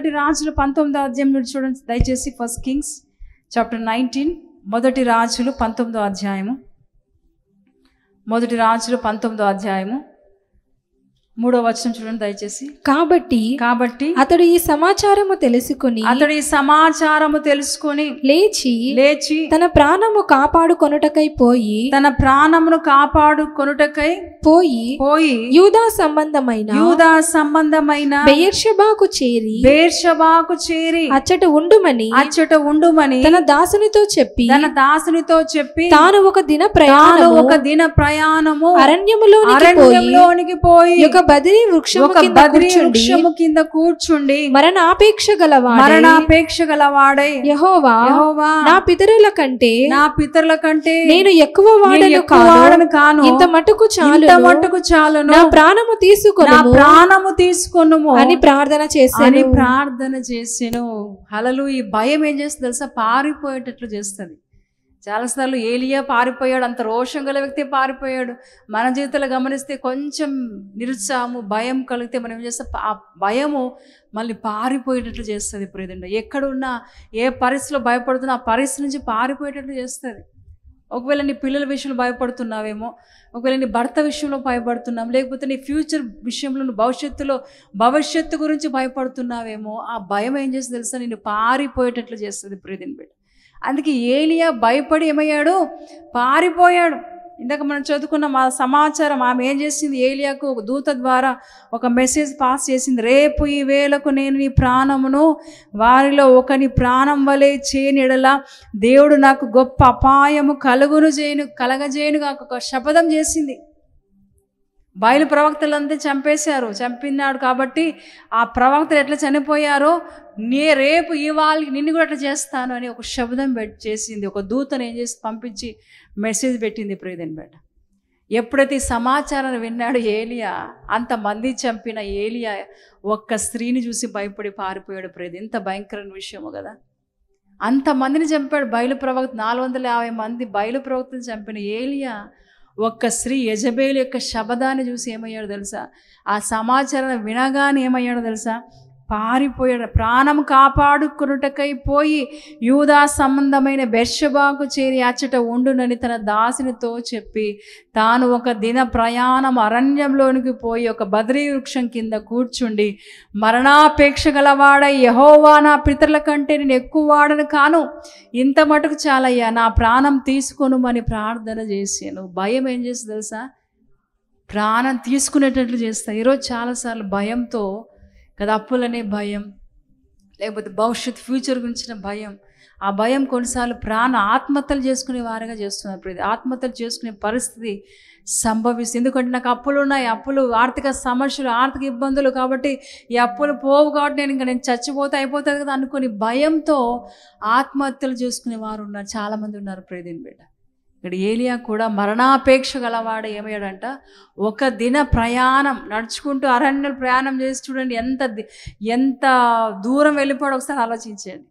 మొదటి రాజులు 19వ అధ్యాయం నుండి చూడండి దయచేసి. ఫస్ట్ కింగ్స్ చాప్టర్ 19, మొదటి రాజులు 19వ అధ్యాయము. మొదటి రాజులు 19వ అధ్యాయము 3వ వచనం చూడండి దయచేసి. కాబట్టి అతడు ఈ సమాచారము తెలుసుకొని లేచి తన ప్రాణమును కాపాడుకొనుటకై పోయి యూదా సంబంధమైన బెయేర్షెబాకు చేరి అచ్చట ఉండుమని తన దాసునితో చెప్పి తాను ఒక దిన ప్రయాణము అరణ్యములోనికి పోయి బదిరి వృక్షము కింద కూర్చుండి మరణాపేక్ష గలవాడై యెహోవా నా పితరుల కంటే నేను ఎక్కువ వాడను కాను, ఇంత మటుకు చాలును, నా ప్రాణము తీసుకొనుము అని ప్రార్థన చేసెను. హల్లెలూయా. ఈ భయం ఏం చేస్తుంది తెలుసా? పారిపోయేటట్లు చేస్తుంది. చాలాసార్లు ఏలియా పారిపోయాడు, అంత రోషం గల వ్యక్తి పారిపోయాడు. మన జీవితంలో గమనిస్తే కొంచెం నిరుత్సాహము, భయం కలిగితే మనం ఏం చేస్తాం? ఆ భయము మళ్ళీ పారిపోయేటట్లు చేస్తుంది. ప్రియదండి, ఎక్కడున్నా ఏ పరిస్థితిలో భయపడుతున్నా ఆ పరిస్థితి నుంచి పారిపోయేటట్లు చేస్తుంది. ఒకవేళ నీ పిల్లల విషయంలో భయపడుతున్నావేమో, ఒకవేళ నీ భర్త విషయంలో భయపడుతున్నావు, లేకపోతే నీ ఫ్యూచర్ విషయంలో భవిష్యత్తు గురించి భయపడుతున్నావేమో, ఆ భయం ఏం చేస్తుంది తెలుసా? నిన్ను పారిపోయేటట్లు చేస్తుంది. ప్రియదండి బిడ్డ, అందుకే ఏలియా భయపడి ఏమయ్యాడు? పారిపోయాడు. ఇందాక మనం చదువుకున్న మా సమాచారం, ఆమె ఏం చేసింది? ఏలియాకు ఒక దూత ద్వారా ఒక మెసేజ్ పాస్ చేసింది. రేపు ఈ వేళకు నేను నీ ప్రాణమును వారిలో ఒకని ప్రాణం వలె చేయనిడలా దేవుడు నాకు గొప్ప అపాయము కలగజేయునుగా ఒక శపథం చేసింది. బయలు ప్రవక్తలంతా చంపినాడు కాబట్టి ఆ ప్రవక్తలు ఎట్లా చనిపోయారో రేపు ఇవాళ నిన్ను కూడా అట్లా చేస్తాను అని ఒక శబ్దం చేసింది. ఒక దూతను ఏం చేసి పంపించి మెసేజ్ పెట్టింది. ప్రియదని బేట, ఎప్పుడైతే ఈ సమాచారాన్ని విన్నాడు ఏలియా, అంతమంది చంపిన ఏలియా ఒక్క స్త్రీని చూసి భయపడి పారిపోయాడు. ప్రియది, ఎంత భయంకరమైన విషయమో కదా. అంతమందిని చంపాడు బయలు ప్రవక్త, 450 మంది బయలు ప్రవక్తలు చంపిన ఏలియా ఒక్క స్త్రీ యెజబేలు యొక్క శబదాన్ని చూసి ఏమయ్యాడో తెలుసా? ఆ సమాచారాన్ని వినగానే ఏమయ్యాడో తెలుసా? పారిపోయాడు. ప్రాణం కాపాడుకున్నటకై పోయి యూదా సంబంధమైన బెర్షెబాకు చేరి అచ్చట ఉండునని తన దాసునితో చెప్పి తాను ఒక దిన ప్రయాణం అరణ్యంలోనికి పోయి ఒక బద్రీ వృక్షం కింద కూర్చుండి మరణాపేక్ష గలవాడై యెహోవా నా పితరుల కంటే నేను ఎక్కువ వాడను కాను, ఇంత మటుకు చాలయ్యా, నా ప్రాణం తీసుకొనుమని ప్రార్థన చేశాను. భయం ఏం చేస్తుంది తెలుసా? ప్రాణం తీసుకునేటట్లు చేస్తా. ఈరోజు చాలాసార్లు భయంతో కదా, అప్పులనే భయం, లేకపోతే భవిష్యత్ ఫ్యూచర్ గురించిన భయం. ఆ భయం కొన్నిసార్లు ఆత్మహత్యలు చేసుకునే వారుగా చేస్తున్నారు. ఆత్మహత్యలు చేసుకునే పరిస్థితి సంభవిస్తుంది. ఎందుకంటే నాకు అప్పులు ఉన్నాయి, ఆర్థిక సమస్యలు, ఆర్థిక ఇబ్బందులు, కాబట్టి ఈ అప్పులు పోవు కాబట్టి నేను చచ్చిపోతే అయిపోతుంది కదా అనుకుని భయంతో ఆత్మహత్యలు చేసుకునే వారు ఉన్నారు, చాలామంది ఉన్నారు. ప్రియదేని బిడ్డ, ఇక్కడ ఏలియా కూడా మరణాపేక్ష గలవాడు ఏమయ్యాడంట? ఒక దిన ప్రయాణం నడుచుకుంటూ అరణ్యాలు ప్రయాణం చేసి చూడండి ఎంత దూరం వెళ్ళిపోవడం ఒకసారి ఆలోచించండి.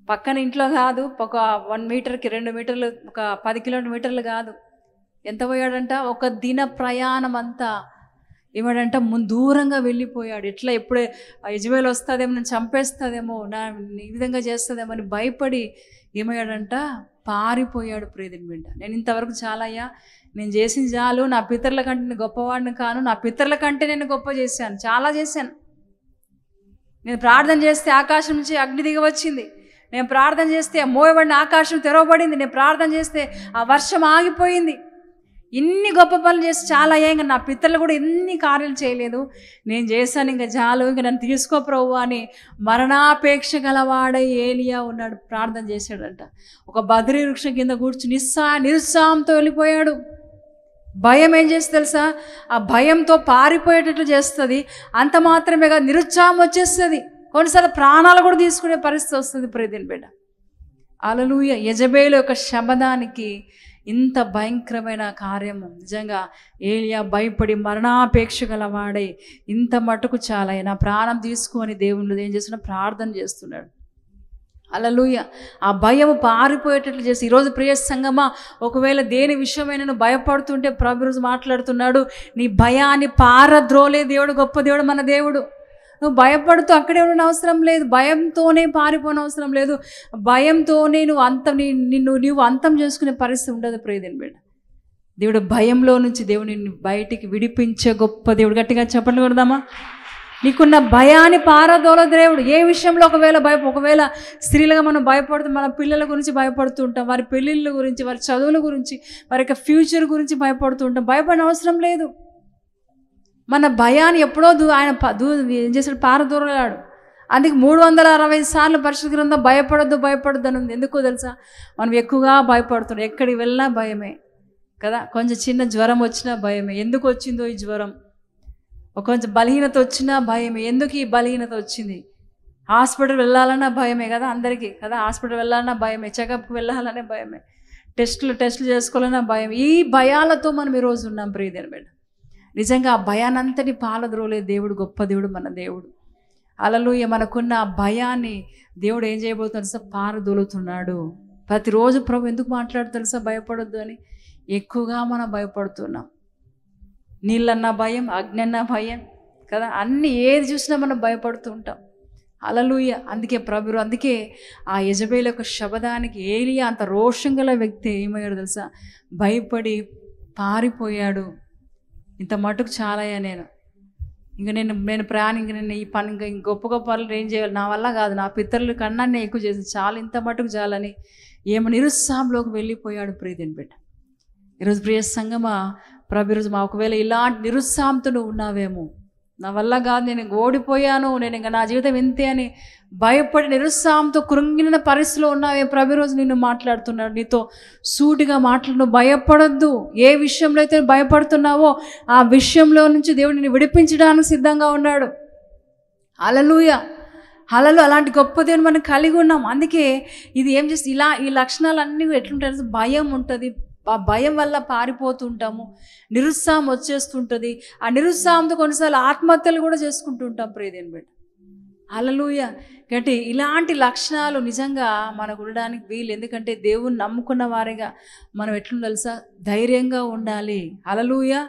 పక్కన ఇంట్లో కాదు, ఒక 1 మీటర్కి 2 మీటర్లు, ఒక 10 కిలోమీటర్లు కాదు, ఎంత పోయాడంట? ఒక దిన ప్రయాణం అంతా ఏమాడంట దూరంగా వెళ్ళిపోయాడు. ఎప్పుడే యెజబేలు వస్తుందేమో, నన్ను చంపేస్తుందేమో, ఈ విధంగా చేస్తుందేమో అని భయపడి ఏమయ్యాడంట? పారిపోయాడు. ప్రియదిని బిడ్డ, నేను ఇంతవరకు చాలయ్యా, నేను చేసింది చాలు, నా పితరుల కంటే నేను గొప్పవాడిని కాను, నా పితరుల కంటే నేను గొప్ప చేశాను, చాలా చేశాను. నేను ప్రార్థన చేస్తే ఆకాశం నుంచి అగ్ని దిగి వచ్చింది, నేను ప్రార్థన చేస్తే మోయబడిన ఆకాశం తెరవబడింది, నేను ప్రార్థన చేస్తే ఆ వర్షం ఆగిపోయింది. ఇన్ని గొప్ప పనులు చేసి చాలా అయ్యా, ఇంకా నా పితరులు కూడా ఎన్ని కార్యాలు చేయలేదు, నేను చేశాను, ఇంకా చాలు, ఇంకా నన్ను తీసుకో ప్రభువా అని మరణాపేక్ష గలవాడై ఏలియా ఉన్నాడు. ప్రార్థన చేశాడంట. ఒక బద్రీ వృక్షం కింద కూర్చుని నిరుత్సాహంతో వెళ్ళిపోయాడు. భయం ఏం చేస్తుంది తెలుసా? ఆ భయంతో పారిపోయేటట్లు చేస్తుంది. అంత మాత్రమే కాదు, నిరుత్సాహం వచ్చేస్తుంది, కొన్నిసార్లు ప్రాణాలు కూడా తీసుకునే పరిస్థితి వస్తుంది. ప్రియదేని బిడ్డ, హల్లెలూయా. యెజబేలు యొక్క శబదానికి ఇంత భయంకరమైన కార్యము. నిజంగా ఏలియా భయపడి మరణాపేక్ష గలవాడై ఇంత మటుకు చాలా నా ప్రాణం తీసుకొని దేవుళ్ళు ఏం చేస్తున్నా? ప్రార్థన చేస్తున్నాడు. హల్లెలూయా. ఆ భయం పారిపోయేటట్లు చేసి ఈరోజు ప్రియ సంగమా, ఒకవేళ దేని విషయమైన నువ్వు భయపడుతుంటే ప్రభు రోజు మాట్లాడుతున్నాడు, నీ భయాన్ని పారద్రోలే దేవుడు, గొప్ప దేవుడు మన దేవుడు. నువ్వు భయపడుతూ అక్కడే ఉండని అవసరం లేదు, భయంతోనే పారిపోని అవసరం లేదు, భయంతోనే నువ్వు అంతం చేసుకునే పరిస్థితి ఉండదు. ప్రియదేని బిడ్డ, దేవుడు భయంలో నుంచి దేవుడు నిన్ను బయటికి విడిపించే గొప్ప దేవుడు. గట్టిగా చెప్పండి కొడదామా? నీకున్న భయాన్ని పారదోల దేవుడు. ఏ విషయంలో ఒకవేళ స్త్రీలుగా మనం భయపడుతూ మన పిల్లల గురించి భయపడుతూ ఉంటాం, వారి పెళ్ళిళ్ళ గురించి, వారి చదువుల గురించి, వారి యొక్క ఫ్యూచర్ గురించి భయపడుతూ ఉంటాం. భయపడిన అవసరం లేదు. మన భయాన్ని ఎప్పుడో ఆయన ఏం చేశాడు? పారదోలాడు. అందుకే 360 సార్లు పరిశుద్ధ గ్రంథం భయపడొద్దు అని ఉంది. ఎందుకో తెలుసా? మనం ఎక్కువగా భయపడుతున్నాం. ఎక్కడికి వెళ్ళినా భయమే కదా. కొంచెం చిన్న జ్వరం వచ్చినా భయమే. ఎందుకు వచ్చిందో ఈ జ్వరం? కొంచెం బలహీనత వచ్చినా భయమే. ఎందుకు ఈ బలహీనత వచ్చింది? హాస్పిటల్ వెళ్ళాలన్నా భయమే కదా అందరికీ కదా. హాస్పిటల్ వెళ్ళాలన్నా భయమే, చెకప్కి వెళ్ళాలనే భయమే, టెస్టులు చేసుకోవాలన్నా భయం. ఈ భయాలతో మనం ఈరోజు ఉన్నాం. ప్రియదేని బిడ్డ, నిజంగా ఆ భయానంతటి పాలద్రోలే దేవుడు, గొప్ప దేవుడు మన దేవుడు. హల్లెలూయా. మనకున్న ఆ భయాన్ని దేవుడు ఏం చేయబోతున్నాడు తెలుసా? పారదోలుతున్నాడు. ప్రతిరోజు ప్రభు ఎందుకు మాట్లాడుతూ తెలుసా? భయపడొద్దు అని. ఎక్కువగా మనం భయపడుతున్నాం. నీళ్ళన్నా భయం, అగ్ని అన్నా భయం కదా. అన్నీ ఏది చూసినా మనం భయపడుతూ ఉంటాం. హల్లెలూయా. అందుకే ఆ యెజబేలు యొక్క శబదానికి ఏలియా అంత రోషం గల వ్యక్తి ఏమయ్యాడు తెలుసా? భయపడి పారిపోయాడు. ఇంత మటుకు చాలయ్యా, నేను ప్రయాణం, నేను ఈ పని ఇంకా గొప్ప పనులు ఏం చేయాలి, నా వల్ల కాదు, నా పితరుల కన్నా నేను ఎక్కువ చేసి చాలు, ఇంత మటుకు చాలని నిరుత్సాహంలోకి వెళ్ళిపోయాడు. ప్రియదేని బిడ్డ, ఈరోజు ప్రియ సంగమా, ప్రభు ఈరోజు ఒకవేళ ఇలాంటి నిరుత్సాహంతో నువ్వు ఉన్నావేమో, నా వల్ల కాదు, నేను ఓడిపోయాను, నేను ఇంకా నా జీవితం ఇంతే అని భయపడి నిరుత్సాహంతో కృంగిన పరిస్థితిలో ఉన్నావే, ప్రభు ఈరోజు నిన్ను మాట్లాడుతున్నాడు, నీతో సూటిగా నువ్వు భయపడొద్దు. ఏ విషయంలో అయితే భయపడుతున్నావో ఆ విషయంలో నుంచి దేవుడు నిన్ను విడిపించడానికి సిద్ధంగా ఉన్నాడు. హల్లెలూయా. అలాంటి గొప్ప దేవుని మనం కలిగి ఉన్నాం. అందుకే ఇది ఏం చేస్తుంది, ఈ లక్షణాలన్నీ ఎట్లుంటాయి? భయం ఉంటుంది, ఆ భయం వల్ల పారిపోతుంటాము, నిరుత్సాహం వచ్చేస్తుంటుంది. ఆ నిరుత్సాహంతో కొన్నిసార్లు ఆత్మహత్యలు కూడా చేసుకుంటూ ఉంటాం. ప్రియదేని బిడ్డ, హల్లెలూయా. కాబట్టి ఇలాంటి లక్షణాలు నిజంగా మనకు ఉండడానికి వీలు. ఎందుకంటే దేవుని నమ్ముకున్న వారిగా మనం ఎట్లుండాలి తెలుసా? ధైర్యంగా ఉండాలి. హల్లెలూయా.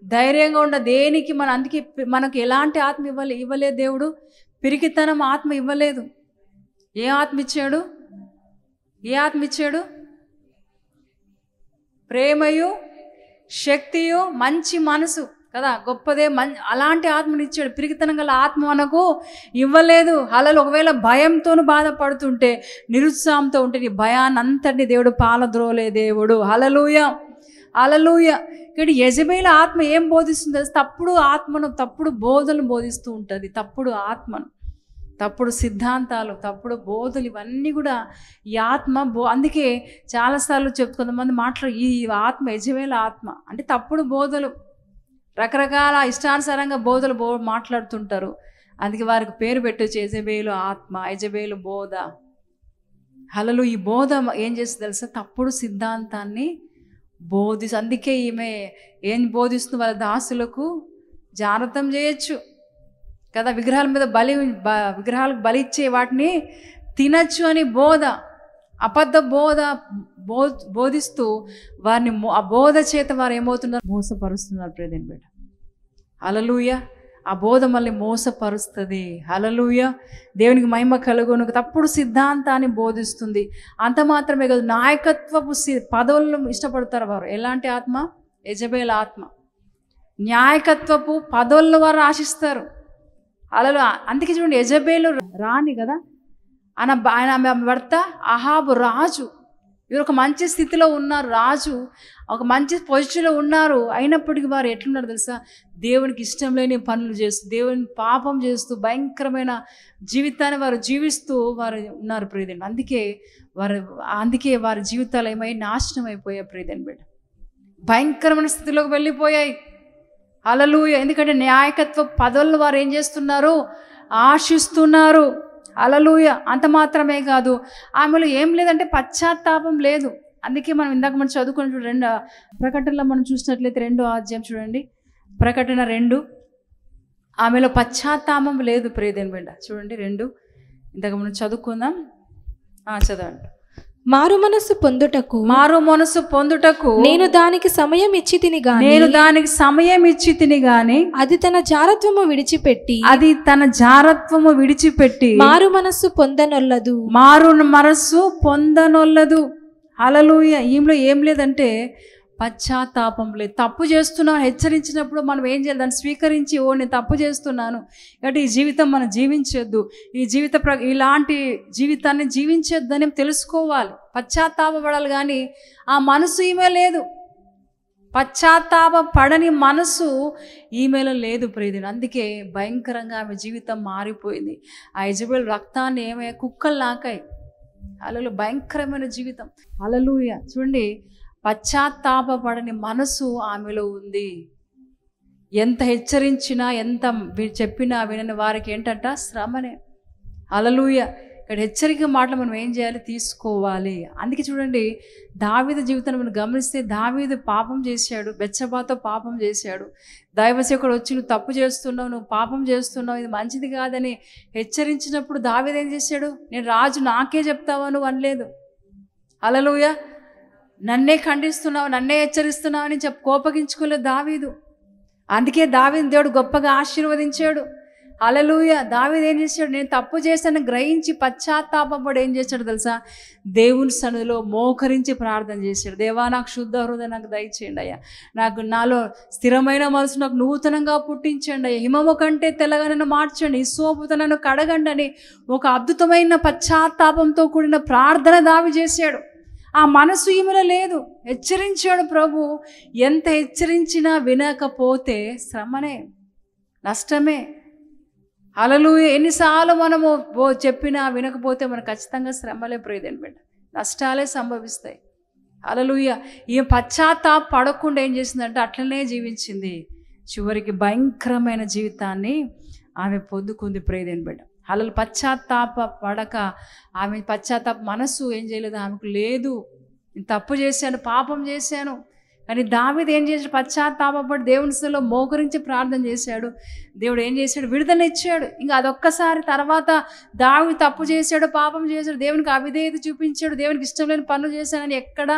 ధైర్యంగా దేనికి అందుకే మనకు ఎలాంటి ఆత్మ ఇవ్వలేదు దేవుడు. పిరికితనం ఆత్మ ఇవ్వలేదు. ఏ ఆత్మ ఇచ్చాడు? ప్రేమయు, శక్తియు, మంచి మనసు కదా, గొప్పదే. అలాంటి ఆత్మనిచ్చాడు. పిరికితనం గల ఆత్మ మనకు ఇవ్వలేదు. హల్లెలూయా. ఒకవేళ భయంతో బాధపడుతుంటే, నిరుత్సాహంతో ఉంటే, నీ భయాన్నంతటిని దేవుడు పాలద్రోలే దేవుడు. హల్లెలూయా. ఇక్కడ యెజబేలు ఆత్మ ఏం బోధిస్తుంది? తప్పుడు బోధనలు బోధిస్తూ ఉంటుంది. తప్పుడు ఆత్మను, తప్పుడు సిద్ధాంతాలు, తప్పుడు బోధలు, ఇవన్నీ కూడా ఈ ఆత్మ అందుకే చాలాసార్లు కొంతమంది ఈ ఆత్మ యెజబేలు ఆత్మ అంటే తప్పుడు బోధలు, రకరకాల ఇష్టానుసారంగా బోధలు మాట్లాడుతుంటారు. అందుకే వారికి పేరు పెట్టొచ్చు యెజబేలు ఆత్మ, యెజబేలు బోధ. హల్లెలూయా. ఈ బోధ ఏం చేస్తుంది తెలుసా? తప్పుడు సిద్ధాంతాన్ని అందుకే ఈమె ఏం బోధిస్తుంది? వాళ్ళ దాసులకు జాగ్రత్తం చేయొచ్చు కదా, విగ్రహాల మీద విగ్రహాలకు బలి ఇచ్చే వాటిని తినచ్చు అని అబద్ధ బోధిస్తూ వారిని ఆ బోధ చేత వారు ఏమవుతున్నారు? మోసపరుస్తున్నారు. ప్రియదేని బిడ్డ, హల్లెలూయా. ఆ బోధ మళ్ళీ మోసపరుస్తుంది. హల్లెలూయా. దేవునికి మహిమ కలుగును. తప్పుడు సిద్ధాంతాన్ని బోధిస్తుంది. అంత మాత్రమే కాదు, నాయకత్వపు పదవులను ఇష్టపడతారు వారు. ఎలాంటి ఆత్మ? యెజబేలు ఆత్మ. నాయకత్వపు పదవులను వారు ఆశిస్తారు. హల్లెలూయా. అందుకే చూడండి, యెజబేలు రాణి కదా, ఆయన భర్త అహాబు రాజు. ఇವರು ఒక మంచి స్థితిలో ఉన్నారు, రాజు ఒక మంచి పొజిషన్లో ఉన్నారు. అయినప్పటికీ వారు ఎట్లున్నారు తెలుసా? దేవునికి ఇష్టం లేని పనులు చేస్తూ, దేవుని పాపం చేస్తూ, భయంకరమైన జీవితాన్ని వారు జీవిస్తూ వారు ఉన్నారు. ప్రియదేని, అందుకే వారి జీవితాలు నాశనం అయిపోయాయి. ప్రియదేని బిడ్డ, భయంకరమైన స్థితిలోకి వెళ్ళిపోయాయి. హల్లెలూయా. ఎందుకంటే నాయకత్వ పదవులను వారు ఏం చేస్తున్నారు? ఆశిస్తున్నారు. హల్లెలూయా. అంత మాత్రమే కాదు, ఆమెలో ఏం లేదంటే పశ్చాత్తాపం లేదు. అందుకే మనం చదువుకుని చూడండి, ప్రకటనలో మనం చూసినట్లయితే 2వ అధ్యాయం చూడండి, ప్రకటన 2, ఆమెలో పశ్చాత్తాపం లేదు. ప్రియదేని బిడ్డ చూడండి 2, ఇందాక మనం చదువుకుందాం, చదవండి. మారు మనస్సు పొందుటకు నేను దానికి సమయం ఇచ్చి తిని గాని అది తన జారత్వము విడిచిపెట్టి మారు మనస్సు పొందనొల్లదు. హల్లెలూయా. ఈమెలో ఏం లేదంటే పశ్చాత్తాపం లేదు. తప్పు చేస్తున్నాను హెచ్చరించినప్పుడు మనం ఏం చేయాలి? దాన్ని స్వీకరించి, ఓ నేను తప్పు చేస్తున్నాను కాబట్టి ఈ జీవితం మనం జీవించొద్దు, ఇలాంటి జీవితాన్ని జీవించొద్దు అని తెలుసుకోవాలి, పశ్చాత్తాపడాలి. కానీ ఆ మనసు ఈమె లేదు, పశ్చాత్తాప పడని మనసు ఈమెలో లేదు ప్రియదేవుని. అందుకే భయంకరంగా ఆమె జీవితం మారిపోయింది. ఆ యెజబెల్ రక్తాన్ని ఏమయ్యా కుక్కలు నాకాయి. అలలు భయంకరమైన జీవితం. హల్లెలూయా. చూడండి, పశ్చాత్తాపడని మనసు ఆమెలో ఉంది. ఎంత హెచ్చరించినా ఎంత చెప్పినా వినని వారికి ఏంటంట శ్రమనే. హల్లెలూయా. ఇక్కడ హెచ్చరిక మాటలు మనం ఏం చేయాలి? తీసుకోవాలి. అందుకే చూడండి, దావీదు జీవితాన్ని మనం గమనిస్తే దావీదు పాపం చేశాడు, బెత్షెబాతో పాపం చేశాడు. దైవసేవకుడు వచ్చి నువ్వు తప్పు చేస్తున్నావు, నువ్వు పాపం చేస్తున్నావు, ఇది మంచిది కాదని హెచ్చరించినప్పుడు దావీదు ఏం చేశాడు? నేను రాజు నాకే చెప్తావా నువ్వు అనలేదు. హల్లెలూయా. నన్నే ఖండిస్తున్నావు, నన్నే హెచ్చరిస్తున్నావు అని కోపగించుకోలేదు దావీదు. అందుకే దావీదుని దేవుడు గొప్పగా ఆశీర్వదించాడు. హల్లెలూయా. దావీదు ఏం చేశాడు? నేను తప్పు చేశాను గ్రహించి పశ్చాత్తాపపడి ఏం చేశాడు తెలుసా? దేవుని సన్నిధిలో మోకరించి ప్రార్థన చేశాడు. దేవా, నాకు శుద్ధ హృదయం నాకు దయచేయండి అయ్యా, నాలో స్థిరమైన మనసు నాకు నూతనంగా పుట్టించండి అయ్యా, హిమము కంటే తెల్లగా నన్ను మార్చండి, హిస్సోపుతో నన్ను కడగండి అని ఒక అద్భుతమైన పశ్చాత్తాపంతో కూడిన ప్రార్థన దావీదు చేశాడు. ఆ మనసు ఈమెలో లేదు. హెచ్చరించాడు ప్రభు. ఎంత హెచ్చరించినా వినకపోతే శ్రమనే, నష్టమే. హల్లెలూయా. ఎన్నిసార్లు మనము చెప్పినా వినకపోతే మనకు ఖచ్చితంగా శ్రమలే ప్రియదేవుని బిడ్డ, నష్టాలే సంభవిస్తాయి. హల్లెలూయా. ఈమె పశ్చాత్తాప పడకుండా ఏం చేసిందంటే అట్లనే జీవించింది. చివరికి భయంకరమైన జీవితాన్ని ఆమె పొందుకుంది ప్రియదేవుని బిడ్డ. హల్లెలూయా. పశ్చాత్తాప పడక ఆమె పశ్చాత్తాప మనసు ఏం చేయలేదు, ఆమెకు లేదు. నేను తప్పు చేశాను, పాపం చేశాను. కానీ దావీదు ఏం చేశాడు? పశ్చాత్తాపపడి దేవుని సన్నిధిలో మోకరించి ప్రార్థన చేశాడు. దేవుడు ఏం చేశాడు? విడుదల ఇచ్చాడు. ఇంకా అదొక్కసారి తర్వాత దావీదు తప్పు చేశాడు, పాపం చేశాడు, దేవునికి అవిధేయత చూపించాడు, దేవునికి ఇష్టం లేని పనులు చేశాడని ఎక్కడ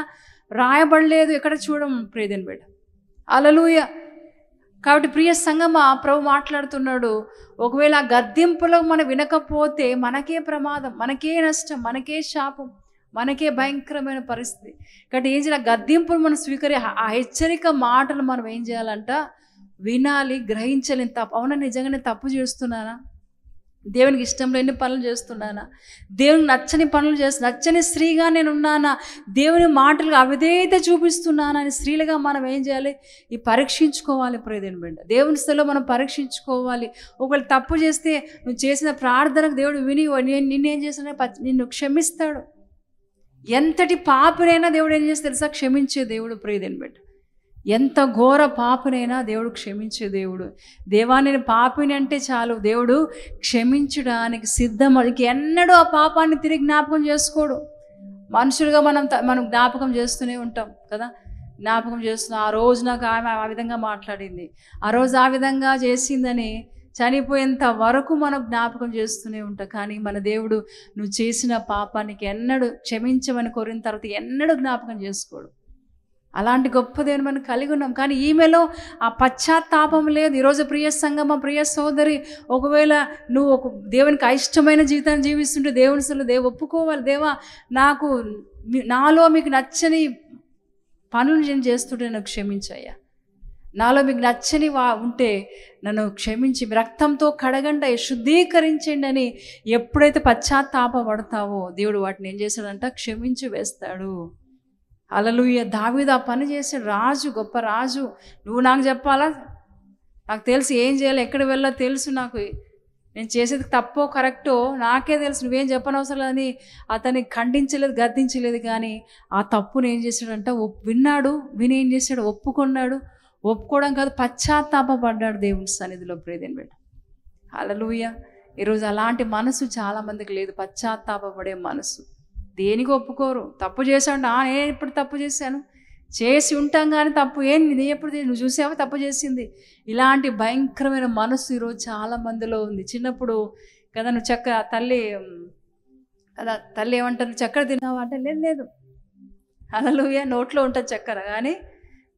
రాయబడలేదు, ఎక్కడ చూడము ప్రియదేవుని బిడ్డ. హల్లెలూయా. కాబట్టి ప్రియ సంగమా, ప్రభు మాట్లాడుతున్నాడు, ఒకవేళ ఆ గద్దింపులో మనం వినకపోతే మనకే ప్రమాదం, మనకే నష్టం, మనకే శాపం, మనకే భయంకరమైన పరిస్థితి. కాబట్టి ఏం చేయాలి? గద్దింపును మనం ఆ హెచ్చరిక మాటలు మనం ఏం చేయాలంట? వినాలి, గ్రహించాలి. అవునా, నిజంగానే తప్పు చేస్తున్నానా? దేవునికి ఇష్టం లేని పనులు చేస్తున్నానా? దేవునికి నచ్చని పనులు నచ్చని స్త్రీగా నేను ఉన్నానా? దేవుని మాటలుగా అవిధేయత చూపిస్తున్నానా అని స్త్రీలుగా మనం ఏం చేయాలి? ఈ పరీక్షించుకోవాలి ప్రియదేవుని బిడ్డ. దేవుని స్థితిలో మనం పరీక్షించుకోవాలి. ఒకవేళ తప్పు చేస్తే నువ్వు చేసిన ప్రార్థనకు దేవుడు విని నిన్నేం చేసినా నిన్ను క్షమిస్తాడు. ఎంతటి పాపినైనా దేవుడు ఏం చేస్తే తెలుసా? క్షమించే దేవుడు ప్రియదేవుని బిడ్డ. ఎంత ఘోర పాపినైనా దేవుడు క్షమించే దేవుడు. దేవా, నేను పాపిని అంటే చాలు, దేవుడు క్షమించడానికి సిద్ధం. ఎన్నడూ ఆ పాపాన్ని తిరిగి జ్ఞాపకం చేసుకోడు. మనుషులుగా మనం జ్ఞాపకం చేస్తూనే ఉంటాం కదా, జ్ఞాపకం చేస్తున్నాం. ఆ రోజు నాకు ఆమె ఆ విధంగా మాట్లాడింది, ఆ రోజు ఆ విధంగా చేసిందని చనిపోయేంత వరకు మనం జ్ఞాపకం చేస్తూనే ఉంటాం. కానీ మన దేవుడు నువ్వు చేసిన పాపానికి ఎన్నడూ క్షమించమని కోరిన తర్వాత ఎన్నడూ జ్ఞాపకం చేసుకోడు. అలాంటి గొప్ప దేవుని మనం కలిగి ఉన్నాం. కానీ ఈమెలో ఆ పశ్చాత్తాపం లేదు. ఈరోజు ప్రియ సంగమ, ప్రియ సోదరి, ఒకవేళ నువ్వు ఒక దేవునికి అయిష్టమైన జీవితాన్ని జీవిస్తుంటే దేవుని సన్నిధిలో ఒప్పుకోవాలి. దేవా, నాలో మీకు నచ్చని పనులు నేను చేస్తుంటే నన్ను క్షమించయ్యా, నాలో మీకు నచ్చని ఉంటే నన్ను క్షమించి రక్తంతో కడగండి, శుద్ధీకరించండి అని ఎప్పుడైతే పశ్చాత్తాపడతావో దేవుడు వాటిని ఏం చేశాడంట? క్షమించి వేస్తాడు. హల్లెలూయా. దావీదు ఆ పని చేశాడు. రాజు, గొప్ప రాజు. నువ్వు నాకు చెప్పాలా? నాకు తెలుసు ఏం చేయాలి, ఎక్కడ వెళ్ళాలో తెలుసు, నాకు నేను చేసేది తప్పో కరెక్టో నాకే తెలుసు, నువ్వేం చెప్పనవసరం లేదని అతన్ని ఖండించలేదు, గద్దించలేదు. కానీ ఆ తప్పును ఏం చేశాడంట? విన్నాడు, విని ఏం చేశాడు? ఒప్పుకున్నాడు. ఒప్పుకోవడం కాదు, పశ్చాత్తాపడ్డాడు దేవుని సన్నిధిలో ప్రియదేవుని బిడ్డ. హల్లెలూయా. ఈరోజు అలాంటి మనసు చాలామందికి లేదు, పశ్చాత్తాపడే మనసు. దేనికి ఒప్పుకోరు. తప్పు చేశాడు, నేను ఇప్పుడు తప్పు చేశాను, చేసి ఉంటాం కానీ తప్పు ఏంది ఎప్పుడు నువ్వు చూసావా తప్పు చేసింది? ఇలాంటి భయంకరమైన మనసు ఈరోజు చాలా మందిలో ఉంది. చిన్నప్పుడు కదా, నువ్వు తల్లి కదా. తల్లి ఏమంటారు, చక్కెర తిన్నావా అంటే లేదు లేదు. హల్లెలూయా. నోట్లో ఉంటుంది చక్కెర కానీ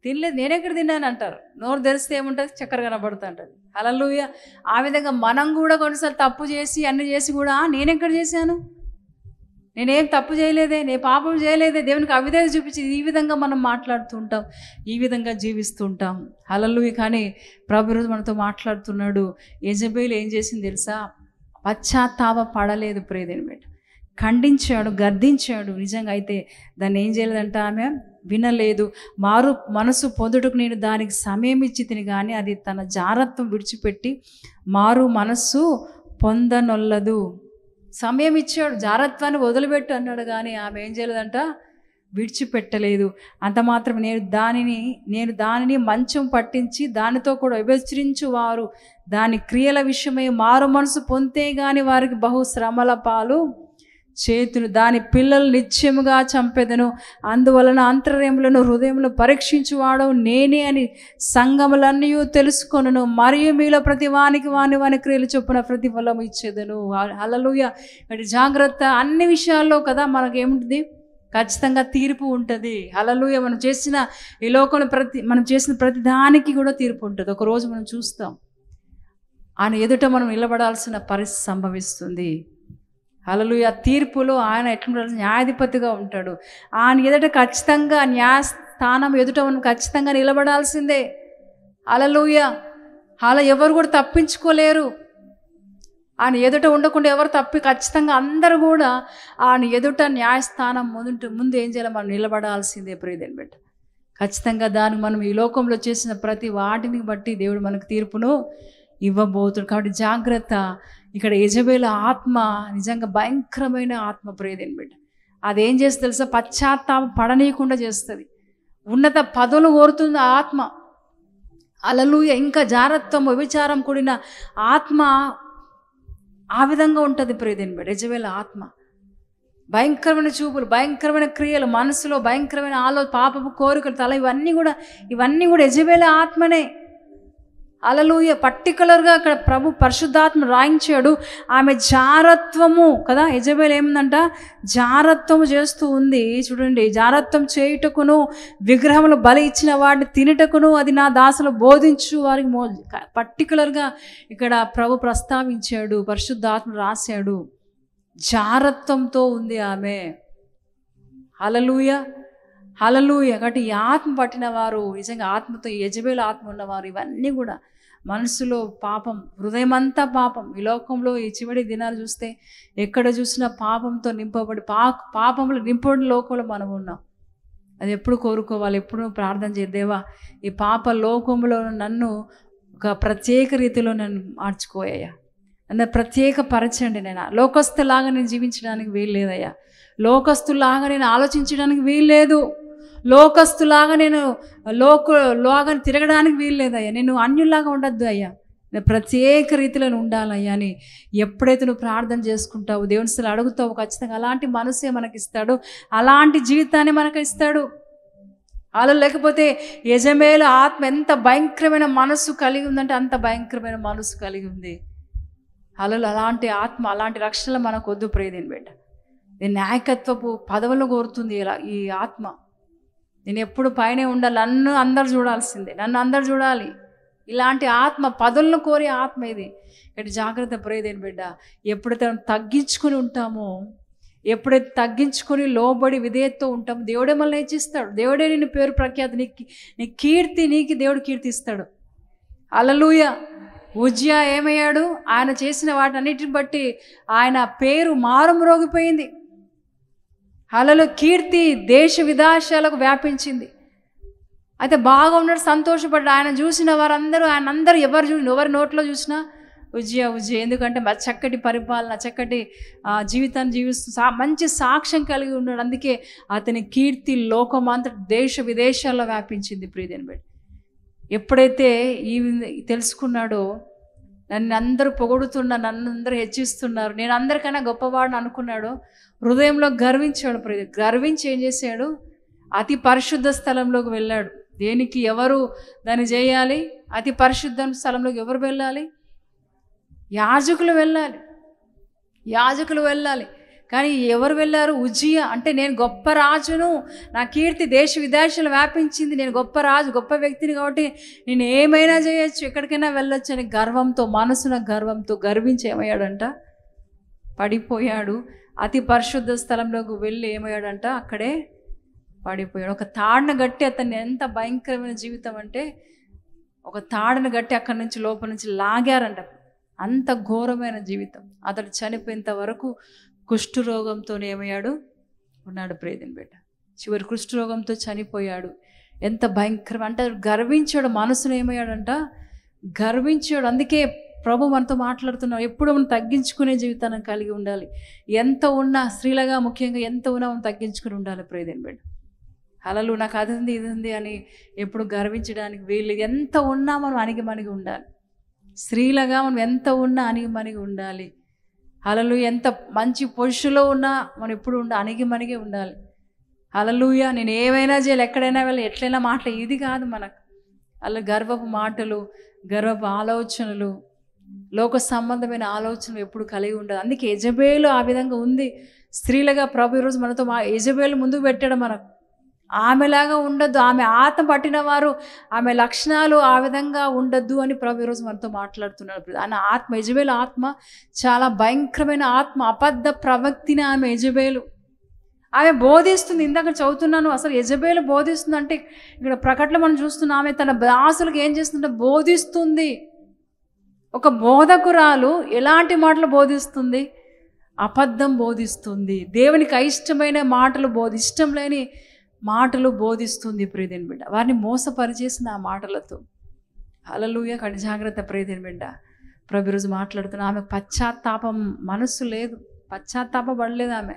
తినలేదు. నేనెక్కడ తిన్నాను అంటారు. నోరు తెరిస్తే ఏముంటుంది, చక్కెర కనబడుతుంటుంది. హల్లెలూయా. ఆ విధంగా మనం కూడా కొన్నిసార్లు తప్పు చేసి అన్ని చేసి కూడా నేనెక్కడ చేశాను, నేనేం తప్పు చేయలేదే, నేను పాపం చేయలేదే, దేవునికి అవిధేయత చూపించి ఈ విధంగా మనం మాట్లాడుతూ ఉంటాం, ఈ విధంగా జీవిస్తూ ఉంటాం. హల్లెలూయా. కానీ ప్రభు రోజు మనతో మాట్లాడుతున్నాడు. యెజబెల్ ఏం చేసింది తెలుసా? పశ్చాత్తాప పడలేదు. ప్రియదేని బిడ్డ ఖండించాడు, గద్దించాడు. నిజంగా అయితే దాన్ని ఏం చేయలేదంట, ఆమె వినలేదు. మారు మనసు పొందుటకు నేను దానికి సమయం ఇచ్చి తిని కానీ అది తన జారత్వం విడిచిపెట్టి మారు మనస్సు పొందనొల్లదు. సమయం ఇచ్చాడు, జారత్వాన్ని వదిలిపెట్టు అన్నాడు కానీ ఆమె ఏం చేయలేదంట, విడిచిపెట్టలేదు. అంత మాత్రం నేను దానిని మంచం పట్టించి దానితో కూడా విభజించు వారు దాని క్రియల విషయమై మారు మనసు పొందితే గాని వారికి బహు శ్రమల పాలు చేతులు. దాని పిల్లలు నిత్యముగా చంపెదను. అందువలన అంతర్యములను హృదయములు పరీక్షించువాడవు నేనే అని సంఘములన్నీ తెలుసుకొనును. మరియు మీలో ప్రతి వానికి వాని క్రియలు చొప్పున ప్రతిఫలం ఇచ్చేదను. హల్లెలూయా. మరి జాగ్రత్త. అన్ని విషయాల్లో కదా మనకేముంటుంది, ఖచ్చితంగా తీర్పు ఉంటుంది. హల్లెలూయా. మనం చేసిన ఈ లోకంలో మనం చేసిన ప్రతి దానికి కూడా తీర్పు ఉంటుంది. ఒకరోజు మనం చూస్తాం, ఆయన ఎదుట మనం నిలబడాల్సిన పరిస్థితి సంభవిస్తుంది. హల్లెలూయా. తీర్పులో ఆయన ఎట్లుంటాడు, న్యాయాధిపతిగా ఉంటాడు. ఆయన ఎదుట ఖచ్చితంగా న్యాయస్థానం ఎదుట మనం ఖచ్చితంగా నిలబడాల్సిందే. హల్లెలూయా. అలా ఎవరు కూడా తప్పించుకోలేరు. ఆయన ఎదుట ఉండకుండా ఎవరు ఖచ్చితంగా అందరూ కూడా ఆయన ఎదుట న్యాయస్థానం ముందు ఏం చేయాలి, మనం నిలబడాల్సిందే. ప్రియదేని బిడ్డ ఖచ్చితంగా దానికి మనం ఈ లోకంలో చేసిన ప్రతి వాటిని బట్టి దేవుడు మనకు తీర్పును ఇవ్వబోతున్నాడు. కాబట్టి జాగ్రత్త. ఇక్కడ యెజబెల్ ఆత్మ నిజంగా భయంకరమైన ఆత్మ. ప్రియదేని బిడ్డ అదేం చేస్తుంది తెలుసా, పశ్చాత్తాప పడనీయకుండా చేస్తుంది. ఉన్నత పదవులు కోరుతుంది ఆ ఆత్మ. హల్లెలూయా. ఇంకా జారత్వం, వ్యభిచారం కూడిన ఆత్మ ఆ విధంగా ఉంటుంది. ప్రియదేని బిడ్డ యెజబెల్ ఆత్మ భయంకరమైన చూపులు, భయంకరమైన క్రియలు, మనసులో భయంకరమైన పాపపు కోరికలు, ఇవన్నీ కూడా యెజబెల్ ఆత్మనే. హల్లెలూయా. పర్టికులర్గా అక్కడ ప్రభు పరిశుద్ధాత్మ రాయించాడు. ఆమె జారత్వము కదా. యెజబెల్ ఏముందంట, జారత్వము చేస్తూ ఉంది. చూడండి, జారత్వం చేయుటకును విగ్రహములు బలి ఇచ్చిన వాటిని తినుటకును అది నా దాసులు బోధించు వారికి పర్టికులర్గా ఇక్కడ ప్రభు ప్రస్తావించాడు, పరిశుద్ధాత్మ రాశాడు. జారత్వంతో ఉంది ఆమె. హల్లెలూయా. హల్లెలూయా. కాబట్టి ఈ ఆత్మ పట్టిన వారు, నిజంగా ఆత్మతో యెజబెల్ ఆత్మ ఉన్నవారు, ఇవన్నీ కూడా మనసులో పాపం, హృదయమంతా పాపం. ఈ లోకంలో ఈ చివరి దినాలు చూస్తే ఎక్కడ చూసినా పాపంతో నింపబడి పాపంలో నింపబడిన లోకంలో మనం ఉన్నాం. అది ఎప్పుడు కోరుకోవాలి, ఎప్పుడు ప్రార్థన చేయ, దేవా ఈ పాప లోకంలో నన్ను ఒక ప్రత్యేక రీతిలో నన్ను మార్చుకోయ్యా, నన్ను ప్రత్యేక పరచండి. నేను లోకస్తులాగా నేను జీవించడానికి వీల్లేదయ్యా, లోకస్తులాగా నేను ఆలోచించడానికి వీల్లేదు, లోకస్తులాగా నేను లోగా తిరగడానికి వీల్లేదయ్యా, నేను అన్యుల్లాగా ఉండద్దు అయ్యా, నేను ప్రత్యేక రీతిలో ఉండాలయ్యా అని ఎప్పుడైతే నువ్వు ప్రార్థన చేసుకుంటావు, దేవుని అసలు అడుగుతావు, ఖచ్చితంగా అలాంటి మనసే మనకిస్తాడు, అలాంటి జీవితాన్ని మనకు ఇస్తాడు. అలా లేకపోతే యెజబెల్ ఆత్మ ఎంత భయంకరమైన మనసు కలిగి ఉందంటే అంత భయంకరమైన మనసు కలిగి ఉంది. అలాంటి ఆత్మ, అలాంటి రక్షణలు మనకు వద్దు. ప్రియదేని బిడ్డ, నేను నాయకత్వపు పదవులు కోరుతుంది ఈ ఆత్మ. నేను ఎప్పుడు పైనే ఉండాలి, నన్ను అందరు చూడాల్సిందే, నన్ను అందరు చూడాలి. ఇలాంటి ఆత్మ, పదవులను కోరే ఆత్మ ఇది. ఇక్కడ జాగ్రత్త. ప్రియదేని బిడ్డ, ఎప్పుడైతే తగ్గించుకొని ఉంటామో, ఎప్పుడైతే తగ్గించుకొని లోబడి విధేయతతో ఉంటామో, దేవుడే మళ్ళీ హెచ్చిస్తాడు. దేవుడే నిన్ను పేరు ప్రఖ్యాతి, నీ కీర్తి నీకు దేవుడు కీర్తిస్తాడు. హల్లెలూయా. ఉజ్జియా ఏమయ్యాడు, ఆయన చేసిన వాటన్నిటిని బట్టి ఆయన పేరు మారుమ్రోగిపోయింది. హల్లెలూయా. కీర్తి దేశ విదేశాలకు వ్యాపించింది. అయితే బాగా ఉన్నాడు, సంతోషపడ్డాడు. ఆయన చూసిన వారందరూ, ఎవరి నోట్లో చూసినా ఉజ్జియా. ఎందుకంటే చక్కటి పరిపాలన, చక్కటి జీవితాన్ని జీవిస్తూ మంచి సాక్ష్యం కలిగి ఉన్నాడు. అందుకే అతని కీర్తి లోకమంతట దేశ విదేశాల్లో వ్యాపించింది. ప్రియదేని బిడ్డ, ఎప్పుడైతే తెలుసుకున్నాడో, నన్ను అందరూ పొగుడుతున్నారు, నన్ను అందరూ హెచ్చిస్తున్నారు, నేను అందరికన్నా గొప్పవాడిని అనుకున్నాడు, హృదయంలో గర్వించాడు. గర్వించి ఏం చేశాడు, అతి పరిశుద్ధ స్థలంలోకి వెళ్ళాడు. దేనికి ఎవరు దాన్ని చేయాలి, అతి పరిశుద్ధ స్థలంలోకి ఎవరు వెళ్ళాలి, యాజకులు వెళ్ళాలి. కానీ ఎవరు వెళ్ళారు? ఉజ్జియా. అంటే నేను గొప్ప రాజును, నా కీర్తి దేశ విదేశాలు వ్యాపించింది, నేను గొప్ప రాజు, గొప్ప వ్యక్తిని, కాబట్టి నేను ఏమైనా చేయొచ్చు, ఎక్కడికైనా వెళ్ళొచ్చు అని గర్వంతో, మనసున గర్వంతో గర్వించి ఏమయ్యాడంట? పడిపోయాడు. అతి పరిశుద్ధ స్థలంలోకి వెళ్ళి ఏమయ్యాడంట? అక్కడే పడిపోయాడు. ఒక తాడును గట్టి అతన్ని, ఎంత భయంకరమైన జీవితం అంటే ఒక తాడును గట్టి అక్కడి నుంచి లోపల నుంచి లాగారంట. అంత ఘోరమైన జీవితం. అతడు చనిపోయేంత వరకు కుష్ఠరోగంతో ఏమయ్యాడు? ఉన్నాడు ప్రియమైన బిడ్డ. చివరి కుష్ఠరోగంతో చనిపోయాడు. ఎంత భయంకరం అంటే గర్వించాడు, మనసును ఏమయ్యాడంట? గర్వించాడు. అందుకే ప్రభు మనతో మాట్లాడుతున్నాడు, ఎప్పుడు మనం తగ్గించుకునే జీవితాన్ని కలిగి ఉండాలి. ఎంత ఉన్నా, స్త్రీలుగా ముఖ్యంగా ఎంత ఉన్నా మనం తగ్గించుకుని ఉండాలి ప్రియమైన బిడ్డ. హల్లెలూయా. నాకు అది ఉంది ఇది ఉంది అని ఎప్పుడు గర్వించడానికి వీళ్ళు. ఎంత ఉన్నా మనం అణిగిమణిగి ఉండాలి. స్త్రీలుగా మనం ఎంత ఉన్నా అణిగిమణిగి ఉండాలి. హల్లెలూయా. ఎంత మంచి పొజిషన్లో ఉన్నా మనం ఎప్పుడు అణిగిమణిగి ఉండాలి. హల్లెలూయా. నేను ఏమైనా చేయాలి, ఎక్కడైనా వెళ్ళి, ఎట్లయినా మాటలు, ఇది కాదు మనకు. అలా గర్వపు మాటలు, గర్వపు ఆలోచనలు, లోక సంబంధమైన ఆలోచనలు ఎప్పుడు కలిగి ఉండదు. అందుకే యెజబేలు ఆ విధంగా ఉంది. స్త్రీలుగా ప్రభు ఈరోజు మనతో యెజబేలు ముందుకు పెట్టాడు మనకు. ఆమెలాగా ఉండద్దు, ఆమె ఆత్మ పట్టిన వారు, ఆమె లక్షణాలు ఆ విధంగా ఉండద్దు అని ప్రభు ఈరోజు మనతో మాట్లాడుతున్నాడు. ఆయన ఆత్మ, యెజబేలు ఆత్మ చాలా భయంకరమైన ఆత్మ, అబద్ధ ప్రవక్తిని ఆమె యెజబేలు. ఆమె బోధిస్తుంది. ఇందాక చదువుతున్నాను, అసలు యెజబేలు బోధిస్తుంది అంటే ఇక్కడ ప్రకటనలో మనం చూస్తున్నాం, ఆమె తన దాసులకు ఏం చేస్తుందంటే బోధిస్తుంది. ఒక బోధకురాలు ఎలాంటి మాటలు బోధిస్తుంది? అబద్ధం బోధిస్తుంది. దేవునికి అయిష్టమైన మాటలు ఇష్టం లేని మాటలు బోధిస్తుంది ప్రియమైన బిడ్డ. వారిని మోసపరిచేసిన ఆ మాటలతో. హల్లెలూయా. కడి జాగ్రత్త ప్రియమైన బిడ్డ. ప్రభు ఈరోజు మాట్లాడుతున్నా, ఆమె పశ్చాత్తాపం మనస్సు లేదు, పశ్చాత్తాపడలేదు ఆమె.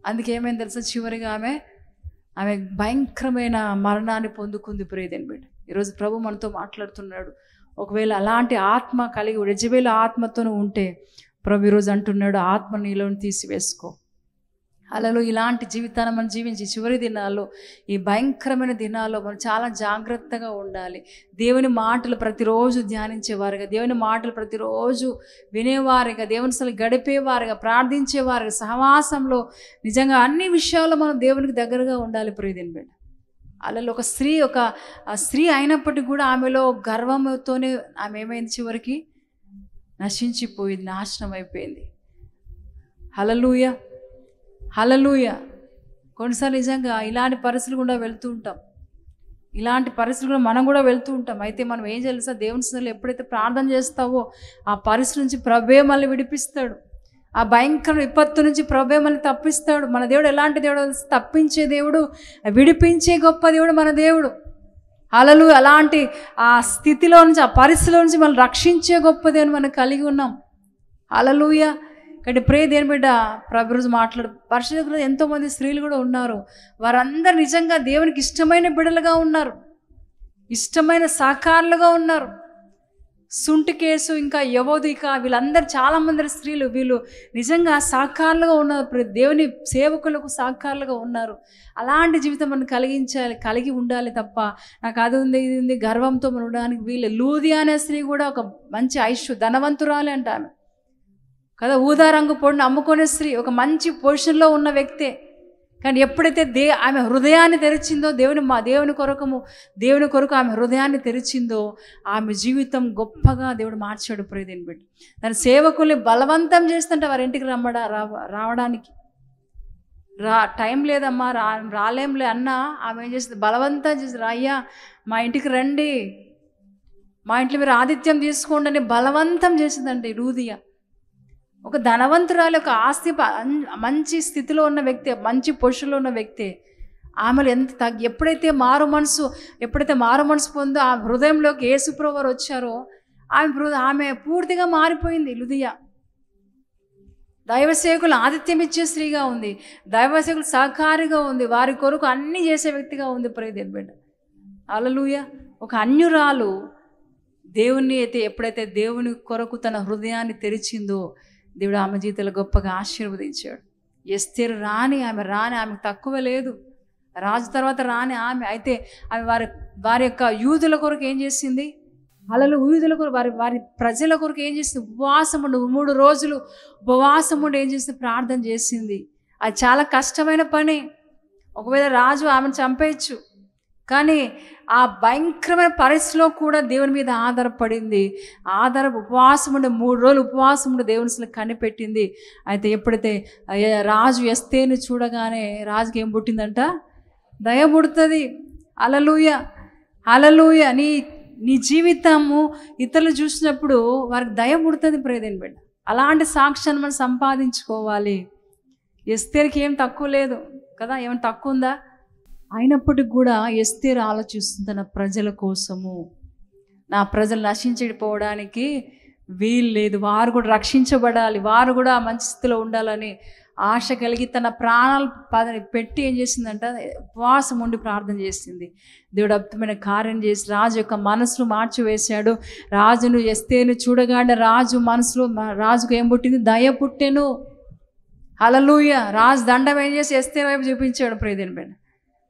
అందుకేమైంది తెలుసా? చివరిగా ఆమె భయంకరమైన మరణాన్ని పొందుకుంది ప్రియమైన బిడ్డ. ఈరోజు ప్రభు మనతో మాట్లాడుతున్నాడు. ఒకవేళ అలాంటి ఆత్మ కలిగి యెజబేలు ఆత్మతోనూ ఉంటే ప్రభు ఈరోజు అంటున్నాడు, ఆత్మ నీలోని తీసివేసుకో. అలలో ఇలాంటి జీవితాన్ని మనం జీవించి చివరి దినాల్లో, ఈ భయంకరమైన దినాల్లో మనం చాలా జాగ్రత్తగా ఉండాలి. దేవుని మాటలు ప్రతిరోజు ధ్యానించేవారుగా, దేవుని మాటలు ప్రతిరోజు వినేవారుగా, దేవుని అసలు గడిపేవారుగా, ప్రార్థించేవారుగా, సహవాసంలో నిజంగా అన్ని విషయాల్లో మనం దేవునికి దగ్గరగా ఉండాలి ప్రియమైన బిడ్డ. అలలో ఒక స్త్రీ అయినప్పటికీ కూడా ఆమెలో గర్వంతోనే ఆమె ఏమైంది? చివరికి నశించిపోయింది, నాశనం అయిపోయింది. హల్లెలూయా. హల్లెలూయా. కొన్నిసార్లు నిజంగా ఇలాంటి పరిస్థితులు కూడా వెళ్తూ ఉంటాం. ఇలాంటి పరిస్థితులు కూడా మనం కూడా వెళ్తూ ఉంటాం. అయితే మనం ఏం చేయాలి సార్? దేవుని సన్నిధిలో ఎప్పుడైతే ప్రార్థన చేస్తావో ఆ పరిస్థితి నుంచి ప్రభువే మళ్ళీ విడిపిస్తాడు. ఆ భయంకర విపత్తు నుంచి ప్రభువే మళ్ళీ తప్పిస్తాడు. మన దేవుడు ఎలాంటి దేవుడు? తప్పించే దేవుడు, విడిపించే గొప్ప దేవుడు మన దేవుడు. హల్లెలూయా. అలాంటి ఆ స్థితిలో నుంచి, ఆ పరిస్థితిలో నుంచి మనం రక్షించే గొప్ప దేవుని మనం కలిగి ఉన్నాం. హల్లెలూయా. కాబట్టి ప్రియ దేవుని బిడ్డ, ప్రభు రోజు పరిశుద్ధ ఎంతోమంది స్త్రీలు కూడా ఉన్నారు. వారందరూ నిజంగా దేవునికి ఇష్టమైన బిడ్డలుగా ఉన్నారు, ఇష్టమైన సహకారులుగా ఉన్నారు. సుంటికేసు, ఇంకా యవోదిక, వీళ్ళందరూ చాలామంది స్త్రీలు, వీళ్ళు నిజంగా సహకారులుగా ఉన్నారు, దేవుని సేవకులకు సహకారులుగా ఉన్నారు. అలాంటి జీవితం మనం కలిగి ఉండాలి తప్ప నాకు అది ఉంది ఇది ఉంది గర్వంతో మనం ఉండడానికి వీళ్ళు. లూదియా అనే స్త్రీ కూడా ఒక మంచి ధనవంతురాలి అంట ఆమె కదా. ఊదా రంగు పొడిని అమ్ముకునే స్త్రీ, ఒక మంచి పొజిషన్లో ఉన్న వ్యక్తే. కానీ ఎప్పుడైతే ఆమె హృదయాన్ని తెరిచిందో, దేవుని కొరకు ఆమె హృదయాన్ని తెరిచిందో, ఆమె జీవితం గొప్పగా దేవుడు మార్చాడు ప్రియదేని బిడ్డ. తన సేవకుల్ని బలవంతం చేస్తుంటే వారి ఇంటికి రావడానికి టైం లేదమ్మా, రాలేంలే అన్నా ఆమె ఏం చేస్తుంది? బలవంతం చేసి, అయ్యా మా ఇంటికి రండి, మా ఇంట్లో మీరు ఆతిథ్యం తీసుకోండి అని బలవంతం చేసిందండి లూదియా. ఒక ధనవంతురాలు, ఒక ఆస్తి మంచి స్థితిలో ఉన్న వ్యక్తి, మంచి పొజిషన్లో ఉన్న వ్యక్తి, ఆమెలు ఎప్పుడైతే మారు మనసు పొందో ఆ హృదయంలోకి యేసుప్రభువు వారు వచ్చారో ఆమె పూర్తిగా మారిపోయింది లూదియా. దైవసేవకులు ఆతిథ్యం ఇచ్చే స్త్రీగా ఉంది, దైవసేవకులు సహకారిగా ఉంది, వారి కొరకు అన్నీ చేసే వ్యక్తిగా ఉంది ప్రియదేని బిడ్డ. హల్లెలూయా. ఒక అన్యురాలు దేవుని ఎప్పుడైతే దేవుని కొరకు తన హృదయాన్ని తెరిచిందో, దేవుడు ఆమె జీవితంలో గొప్పగా ఆశీర్వదించాడు. ఎస్తేరు ఆమె తక్కువ లేదు, రాజు తర్వాత రాని ఆమె. అయితే ఆమె వారి యొక్క యూదుల కొరకు ఏం చేసింది? అలలు యూదుల కొరకు వారి ప్రజల కొరకు ఏం చేసింది? ఉపవాసం ఉండి 3 రోజులు ఉపవాసం ఉండి ఏం చేసింది? ప్రార్థన చేసింది. అది చాలా కష్టమైన పని. ఒకవేళ రాజు ఆమెను చంపేయచ్చు, కానీ ఆ భయంకరమైన పరిస్థితిలో కూడా దేవుని మీద ఆధారపడింది. ఉపవాసం ఉండి 3 రోజులు ఉపవాసం ఉండి దేవుని కనిపెట్టింది. అయితే ఎప్పుడైతే రాజు ఎస్తేరుని చూడగానే రాజుకి ఏం పుట్టిందంట? దయ పుడుతుంది. హల్లెలూయా, హల్లెలూయా. నీ జీవితము ఇతరులు చూసినప్పుడు వారికి దయ పుడుతుంది. ప్రియదేని బిడ్డ, అలాంటి సాక్ష్యాన్ని మనం సంపాదించుకోవాలి. ఎస్తేరుకి ఏం తక్కువ లేదు కదా, ఏమైనా తక్కువ ఉందా? అయినప్పటికి కూడా ఎస్తేరు ఆలోచిస్తుంది తన ప్రజల కోసము. నా ప్రజలు నశించిపోవడానికి వీలు లేదు, వారు కూడా రక్షించబడాలి, వారు కూడా మంచి స్థితిలో ఉండాలని ఆశ కలిగి తన ప్రాణాలు పెట్టి ఏం చేసిందంట? ఉపవాసం ఉండి ప్రార్థన చేసింది. దేవుడు అద్భుతమైన కార్యం చేసి రాజు యొక్క మనసును మార్చివేశాడు. రాజును ఎస్తేరును చూడగానే రాజుకు ఏం పుట్టింది? దయ పుట్టెను. హల్లెలూయా. రాజు దండం ఏం చేసి ఎస్తేరు వైపు చూపించాడు. ప్రియదేని బిడ్డ,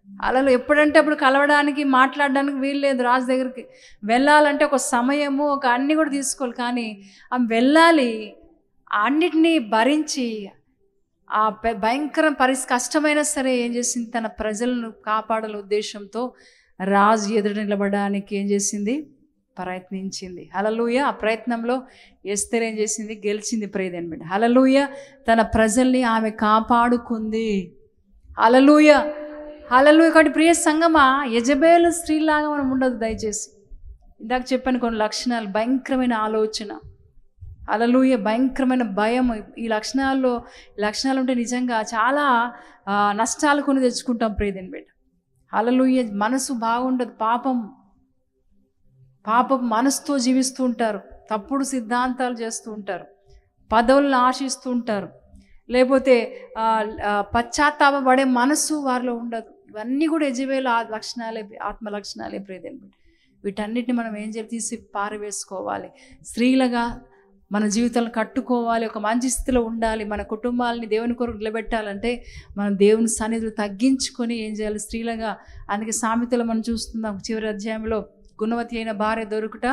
అలా ఎప్పుడంటే అప్పుడు కలవడానికి మాట్లాడడానికి వీలు లేదు. రాజు దగ్గరికి వెళ్ళాలంటే ఒక సమయము, ఒక అన్నీ కూడా తీసుకోవాలి. కానీ ఆమె వెళ్ళాలి, అన్నిటినీ భరించి ఆ భయంకర కష్టమైనా సరే ఏం చేసింది? తన ప్రజలను కాపాడాల ఉద్దేశంతో రాజు ఎదురు నిలబడడానికి ఏం చేసింది? ప్రయత్నించింది. హల్లెలూయా. ఆ ప్రయత్నంలో ఎస్తేరు ఏం చేసింది? గెలిచింది. ప్రియదేని బిడ్డ, హల్లెలూయా. తన ప్రజల్ని ఆమె కాపాడుకుంది. హల్లెలూయా, హల్లెలూయా. కాబట్టి ప్రియ సంగమా, యెజబేలు స్త్రీలాగా మనం ఉండదు దయచేసి. ఇందాక చెప్పాను కొన్ని లక్షణాలు. భయంకరమైన ఆలోచన, హల్లెలూయా, భయంకరమైన భయం. ఈ లక్షణాలు ఉంటే నిజంగా చాలా నష్టాలు కొని తెచ్చుకుంటాం. ప్రియదేని బిడ్డ, హల్లెలూయా. మనసు బాగుండదు. పాపం మనసుతో జీవిస్తూ ఉంటారు, తప్పుడు సిద్ధాంతాలు చేస్తూ ఉంటారు, పదవులను ఆశిస్తూ ఉంటారు, లేకపోతే పశ్చాత్తాపపడే మనసు వారిలో ఉండదు. ఇవన్నీ కూడా యెజబేలు లక్షణాలే, ఆత్మ లక్షణాలే. ప్రియదేని బిడ్డ, వీటన్నిటిని మనం ఏం చేయాలి? తీసి పారవేసుకోవాలి. స్త్రీలుగా మన జీవితాలను కట్టుకోవాలి, ఒక మంచి స్థితిలో ఉండాలి. మన కుటుంబాలని దేవుని కొరకు నిలబెట్టాలంటే మనం దేవుని సన్నిధిలో తగ్గించుకొని ఏం చేయాలి? స్త్రీలుగా. అందుకే సామెతలు మనం చూస్తున్నాం చివరి అధ్యాయంలో, గుణవతి అయిన భార్య దొరుకుట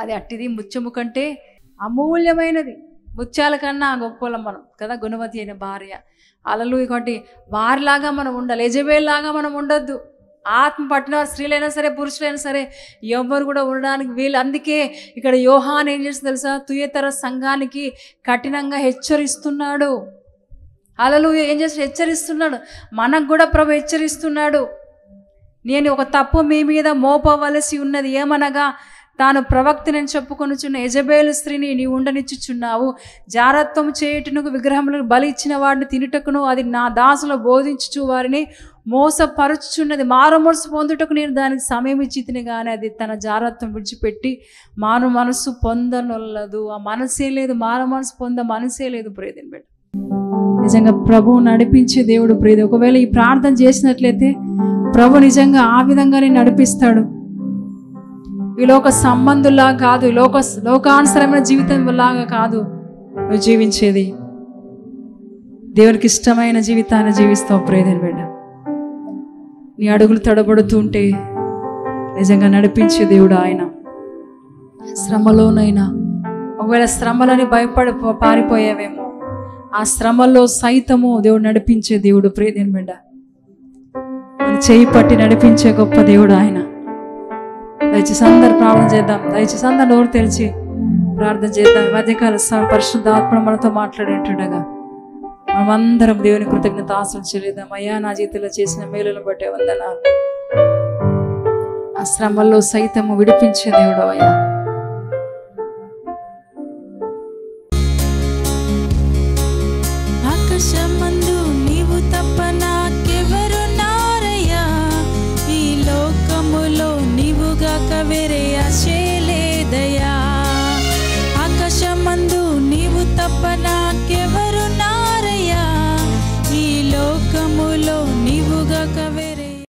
అది అట్టిది ముత్యము కంటే అమూల్యమైనది. ముత్యాల కన్నా గొప్పలం మనం కదా, గుణవతి అయిన భార్య. హల్లెలూయా. కాబట్టి వారిలాగా మనం ఉండాలి, యెజబేలులాగా మనం ఉండొద్దు. ఆత్మ పట్టిన స్త్రీలైనా సరే పురుషులైనా సరే ఎవరు కూడా ఉండడానికి వీళ్ళు. అందుకే ఇక్కడ యోహాన్ ఏం చేసి తెలుసా? తుయతర సంఘానికి కఠినంగా హెచ్చరిస్తున్నాడు. హల్లెలూయా. ఏం చేసి హెచ్చరిస్తున్నాడు? మనకు కూడా ప్రభు హెచ్చరిస్తున్నాడు. నేను ఒక తప్పు మీ మీద మోపవలసి ఉన్నది. ఏమనగా తాను ప్రవక్తనని చెప్పుకొనుచున్న యెజబేలు స్త్రీని నీవు ఉండనిచ్చుచున్నావు. జారత్వం చేయుటకు విగ్రహములకు బలి ఇచ్చిన వాడిని తినుటకును అది నా దాసులో బోధించుచు వారిని మోసపరుచుచున్నది. మారుమనసు పొందుటకు నేను దానికి సమయం ఇచ్చితిని, కానీ అది తన జారత్వం విడిచిపెట్టి మారు మనసు పొందనొల్లదు. ఆ మనసే లేదు, మారు మనసు మనసే లేదు. ప్రియదేని బిడ్డ, నిజంగా ప్రభువు నడిపించే దేవుడు. ప్రియది, ఒకవేళ ఈ ప్రార్థన చేసినట్లయితే ప్రభు నిజంగా ఆ విధంగానే నడిపిస్తాడు. ఈ లోక సంబంధుల్లా కాదు, లోకానుసరమైన జీవితం లాగా కాదు నువ్వు జీవించేది. దేవునికి ఇష్టమైన జీవితాన్ని జీవిస్తావు. ప్రియదేని బిడ్డ, నీ అడుగులు తడబడుతూ ఉంటే నిజంగా నడిపించే దేవుడు ఆయన. శ్రమలోనైనా ఒకవేళ శ్రమలని భయపడి పారిపోయావేమో, ఆ శ్రమల్లో సైతము దేవుడు నడిపించే దేవుడు. ప్రియదేని బిడ్డ, చేయి పట్టి నడిపించే గొప్ప దేవుడు ఆయన. దయచేసి అందరు ప్రార్థన చేద్దాం. దయచేసి అందరు నోరు తెరిచి ప్రార్థన చేద్దాం. ఈ మధ్యకాల పరిశుద్ధాత్మ మనతో మాట్లాడేటుండగా మనమందరం దేవుని కృతజ్ఞత ఆశలు చెల్లిద్దాం. అయ్యా, నా జీవితంలో చేసిన మేలును బట్టే వందనాలు. ఆ శ్రమల్లో సైతము విడిపించే దేవుడు అయ్యా. ఆకాశమందు